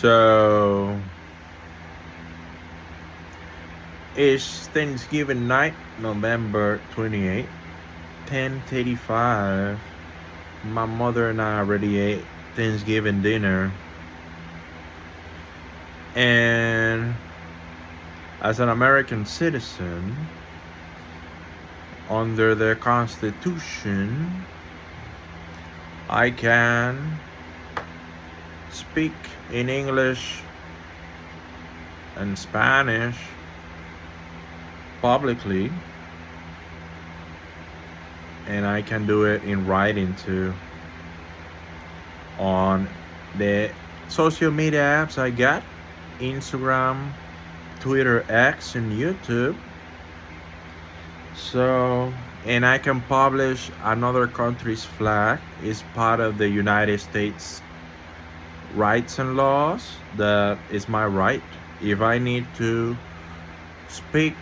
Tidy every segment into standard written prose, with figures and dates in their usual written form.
So it's Thanksgiving night, November 28th, 10:35. My mother and I already ate Thanksgiving dinner. And as an American citizen, under the Constitution, I can speak in English and Spanish publicly, and I can do it in writing too on the social media apps I got: Instagram, Twitter, X, and YouTube. So, and I can publish another country's flag. Is part of the United States rights and laws. That is my right. If I need to speak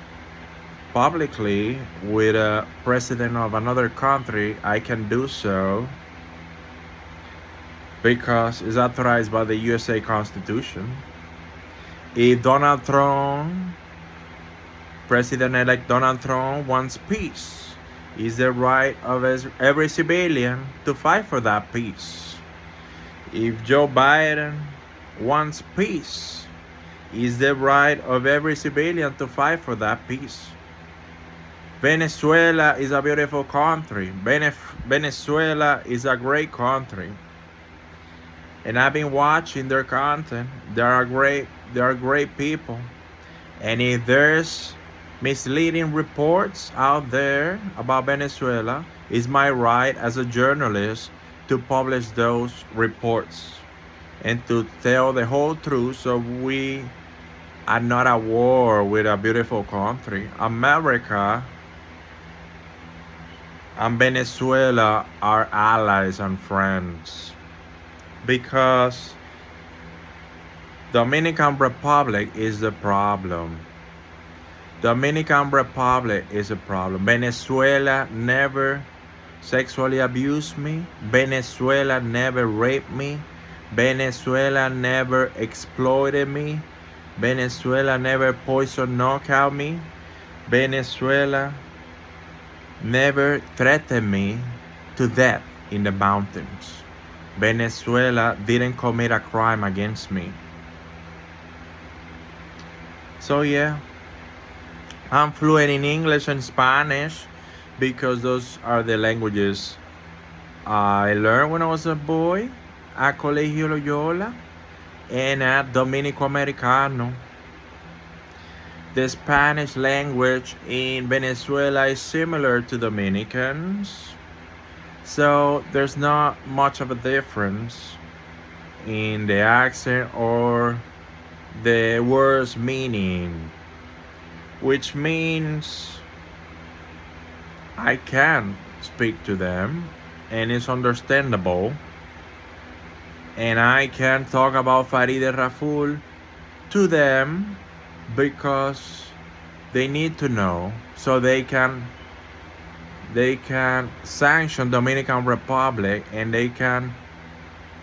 publicly with a president of another country, I can do so because it's authorized by the USA Constitution. If Donald Trump, President-elect Donald Trump, wants peace, it's the right of every civilian to fight for that peace. If Joe Biden wants peace, it's the right of every civilian to fight for that peace. Venezuela is a beautiful country. Venezuela is a great country. And I've been watching their content. They are great people. And if there's misleading reports out there about Venezuela, it's my right as a journalist to publish those reports and to tell the whole truth, so we are not at war with a beautiful country. America and Venezuela are allies and friends, because Dominican Republic is the problem. Dominican Republic is a problem. Venezuela never sexually abused me. Venezuela never raped me. Venezuela never exploited me. Venezuela never poison knockout me. Venezuela never threatened me to death in the mountains. Venezuela didn't commit a crime against me. So yeah, I'm fluent in English and Spanish because those are the languages I learned when I was a boy at Colegio Loyola and at Dominico Americano. The Spanish language in Venezuela is similar to Dominicans, so there's not much of a difference in the accent or the word's meaning, which means I can speak to them and it's understandable, and I can talk about Farid Raful to them because they need to know, so they can sanction Dominican Republic and they can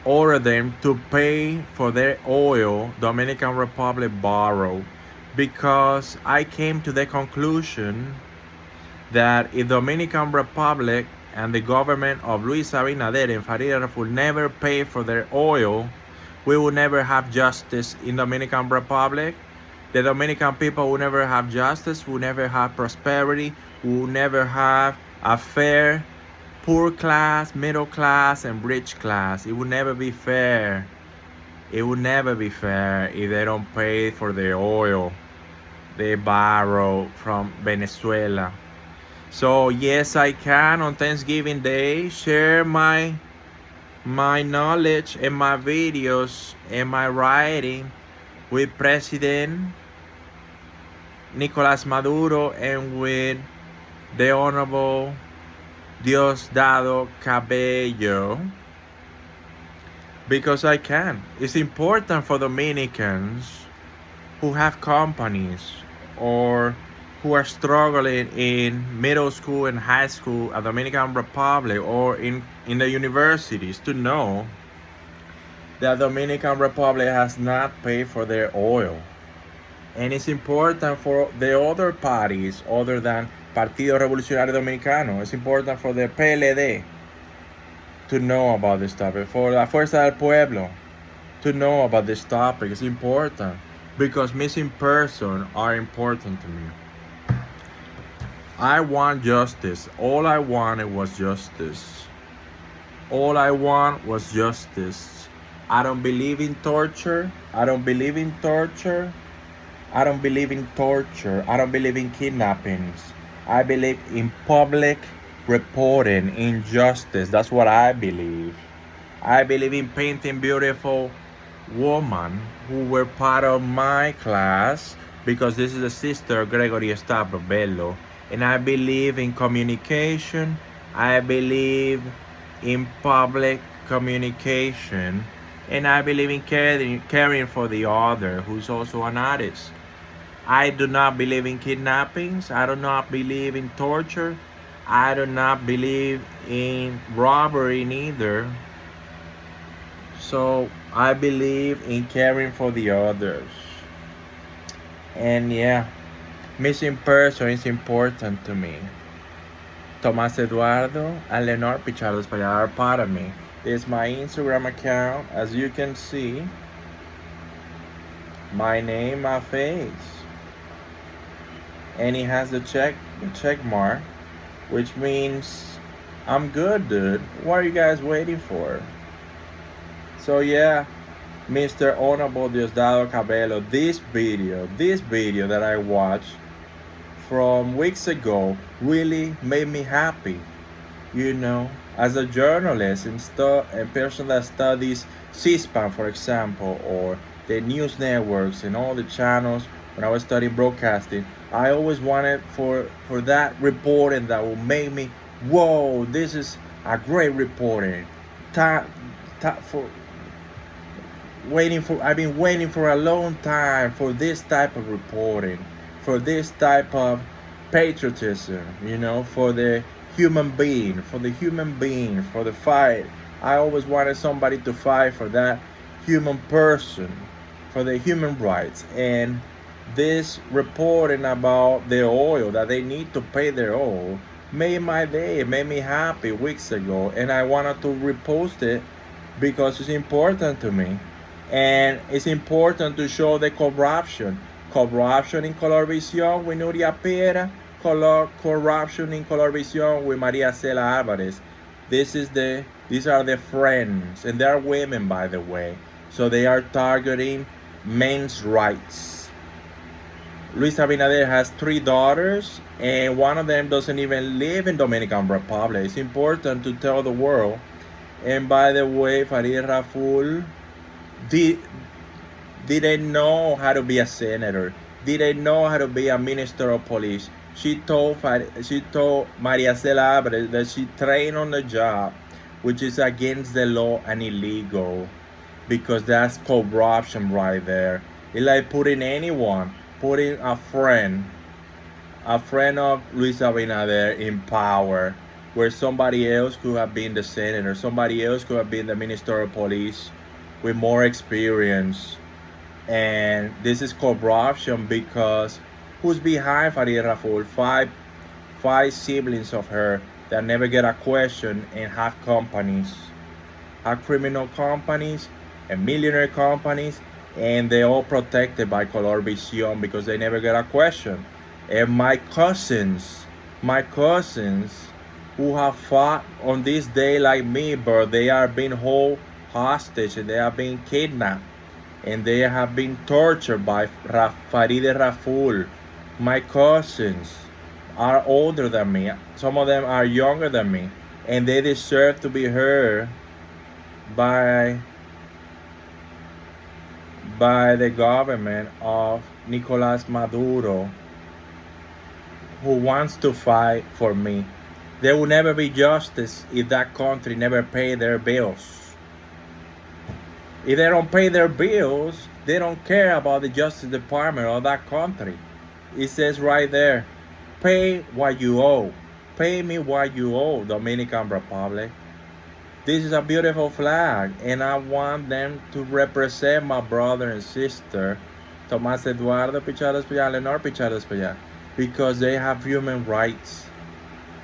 order them to pay for their oil Dominican Republic borrow, because I came to the conclusion that if Dominican Republic and the government of Luis Abinader and Farid Raful never pay for their oil, we will never have justice in Dominican Republic. The Dominican people will never have justice, will never have prosperity, will never have a fair poor class, middle class, and rich class. It will never be fair. It will never be fair if they don't pay for the oil they borrow from Venezuela. So yes, I can on Thanksgiving Day share my knowledge and my videos and my writing with President Nicolás Maduro and with the Honorable Diosdado Cabello, because I can. It's important for Dominicans who have companies or who are struggling in middle school and high school at Dominican Republic or in the universities to know the Dominican Republic has not paid for their oil. And it's important for the other parties other than Partido Revolucionario Dominicano. It's important for the PLD to know about this topic, for La Fuerza del Pueblo to know about this topic. It's important because missing persons are important to me. I want justice. All I wanted was justice. All I want was justice. I don't believe in torture. I don't believe in torture. I don't believe in torture. I don't believe in kidnappings. I believe in public reporting, in justice. That's what I believe. I believe in painting beautiful women who were part of my class, because this is the sister Gregory Diosdado Bello. And I believe in communication. I believe in public communication. And I believe in caring for the other, who's also an artist. I do not believe in kidnappings. I do not believe in torture. I do not believe in robbery neither. So I believe in caring for the others. And yeah, missing person is important to me. Tomás Eduardo and Leonor Pichardo Español are part of me. This is my Instagram account. As you can see, my name, my face. And it has the check mark, which means I'm good, dude. What are you guys waiting for? So yeah, Mr. Honorable Diosdado Cabello, this video that I watched from weeks ago really made me happy. You know, as a journalist and a person that studies C-SPAN, for example, or the news networks and all the channels, when I was studying broadcasting, I always wanted for that reporting that will make me, whoa, this is a great reporting. I've been waiting for a long time for this type of reporting, for this type of patriotism, you know, for the human being, for the fight. I always wanted somebody to fight for that human person, for the human rights. And this reporting about the oil, that they need to pay their oil, made my day. It made me happy weeks ago. And I wanted to repost it because it's important to me. And it's important to show the corruption. Corruption in Color Vision with Nuria Piera. Corruption in Color Vision with Maria Cela Alvarez. These are the friends. And they are women, by the way. So they are targeting men's rights. Luis Abinader has 3 daughters, and one of them doesn't even live in Dominican Republic. It's important to tell the world. And by the way, Farideh Raful didn't know how to be a senator, didn't know how to be a minister of police. She told Maria Cela Alvarez that she trained on the job, which is against the law and illegal, because that's corruption right there. It's like putting a friend of Luis Abinader in power, where somebody else could have been the senator, somebody else could have been the minister of police with more experience. And this is corruption, because who's behind Farideh Raful? Five siblings of her that never get a question and have companies, have criminal companies and millionaire companies, and they're all protected by Color Vision because they never get a question. And my cousins who have fought on this day like me, but they are being held hostage and they are being kidnapped and they have been tortured by Farideh Raful. My cousins are older than me. Some of them are younger than me, and they deserve to be heard by the government of Nicolás Maduro, who wants to fight for me. There will never be justice if that country never pay their bills. If they don't pay their bills, they don't care about the Justice Department of that country. It says right there, pay what you owe. Pay me what you owe, Dominican Republic. This is a beautiful flag, and I want them to represent my brother and sister, Tomás Eduardo Pichardo Espellar, Lenore Pichardo Espellar, because they have human rights.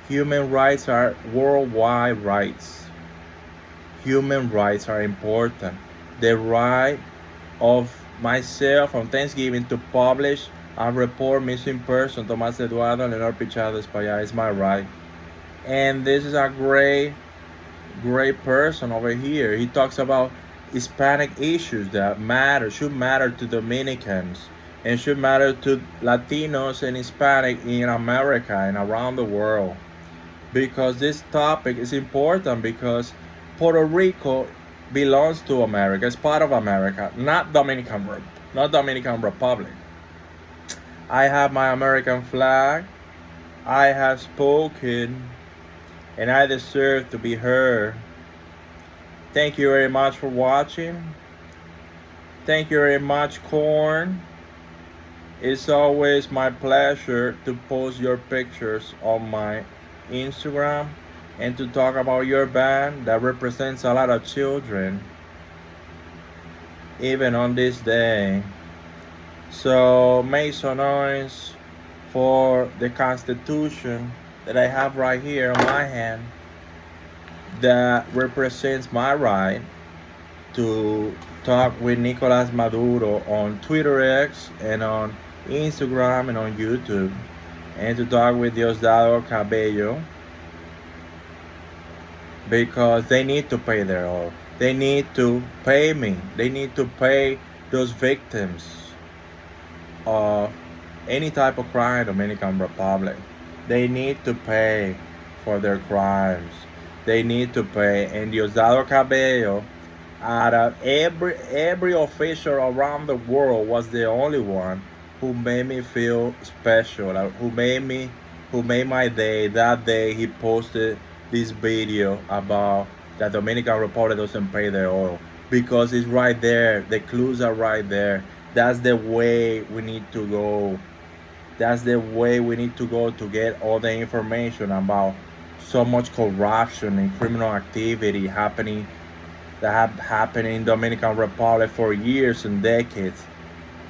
Human rights are worldwide rights. Human rights are important. The right of myself on Thanksgiving to publish a report missing person, Tomás Eduardo Lenore Pichardo Espellar, is my right. And this is a great person over here. He talks about Hispanic issues that should matter to Dominicans and should matter to Latinos and Hispanic in America and around the world. Because this topic is important because Puerto Rico belongs to America. It's part of America, not Dominican Republic. I have my American flag. I have spoken, and I deserve to be heard. Thank you very much for watching. Thank you very much, Corn. It's always my pleasure to post your pictures on my Instagram and to talk about your band that represents a lot of children, even on this day. So make some noise for the Constitution that I have right here in my hand that represents my right to talk with Nicolás Maduro on Twitter X and on Instagram and on YouTube, and to talk with Diosdado Cabello, because they need to pay their own. They need to pay me. They need to pay those victims of any type of crime in Dominican Republic. They need to pay for their crimes. They need to pay. And Diosdado Cabello, out of every official around the world, was the only one who made me feel special, who made my day. That day he posted this video about that Dominican Republic doesn't pay their oil, because it's right there. The clues are right there. That's the way we need to go. That's the way we need to go to get all the information about so much corruption and criminal activity happening in Dominican Republic for years and decades,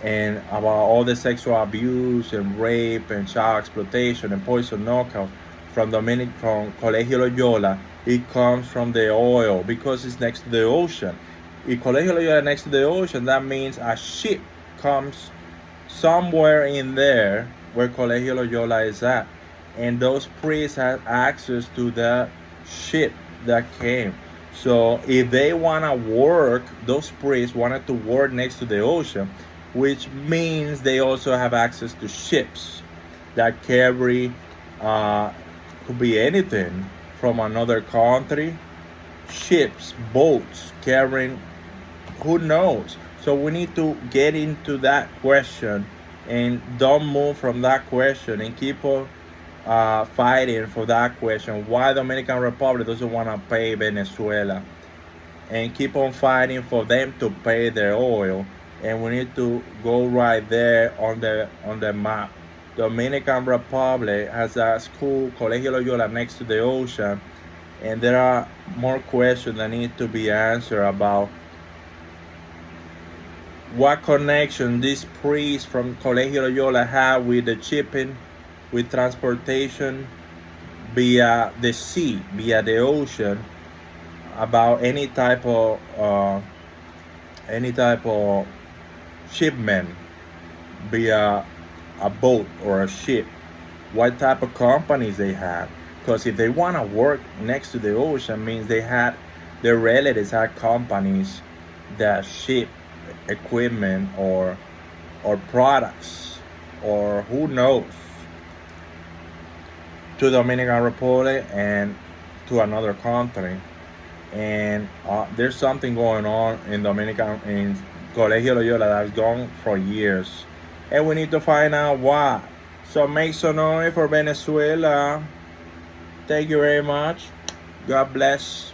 and about all the sexual abuse and rape and child exploitation and poison knockout from Colegio Loyola. It comes from the oil because it's next to the ocean. If Colegio Loyola next to the ocean, that means a ship comes somewhere in there where Colegio Loyola is at, and those priests had access to that ship that came. So if they want to work, those priests wanted to work next to the ocean, which means they also have access to ships that carry, could be anything from another country, ships, boats carrying, who knows. So we need to get into that question and don't move from that question, and keep on fighting for that question. Why Dominican Republic doesn't want to pay Venezuela, and keep on fighting for them to pay their oil. And we need to go right there on the map. Dominican Republic has a school, Colegio Loyola, next to the ocean, and there are more questions that need to be answered about what connection these priests from Colegio Loyola have with the shipping, with transportation via the sea, via the ocean, about any type of shipment via a boat or a ship. What type of companies they have? Because if they want to work next to the ocean, means their relatives had companies that ship equipment or products, or who knows, to Dominican Republic and to another country. And there's something going on in Colegio Loyola that's gone for years, and we need to find out why. So make some noise for Venezuela. Thank you very much. God bless.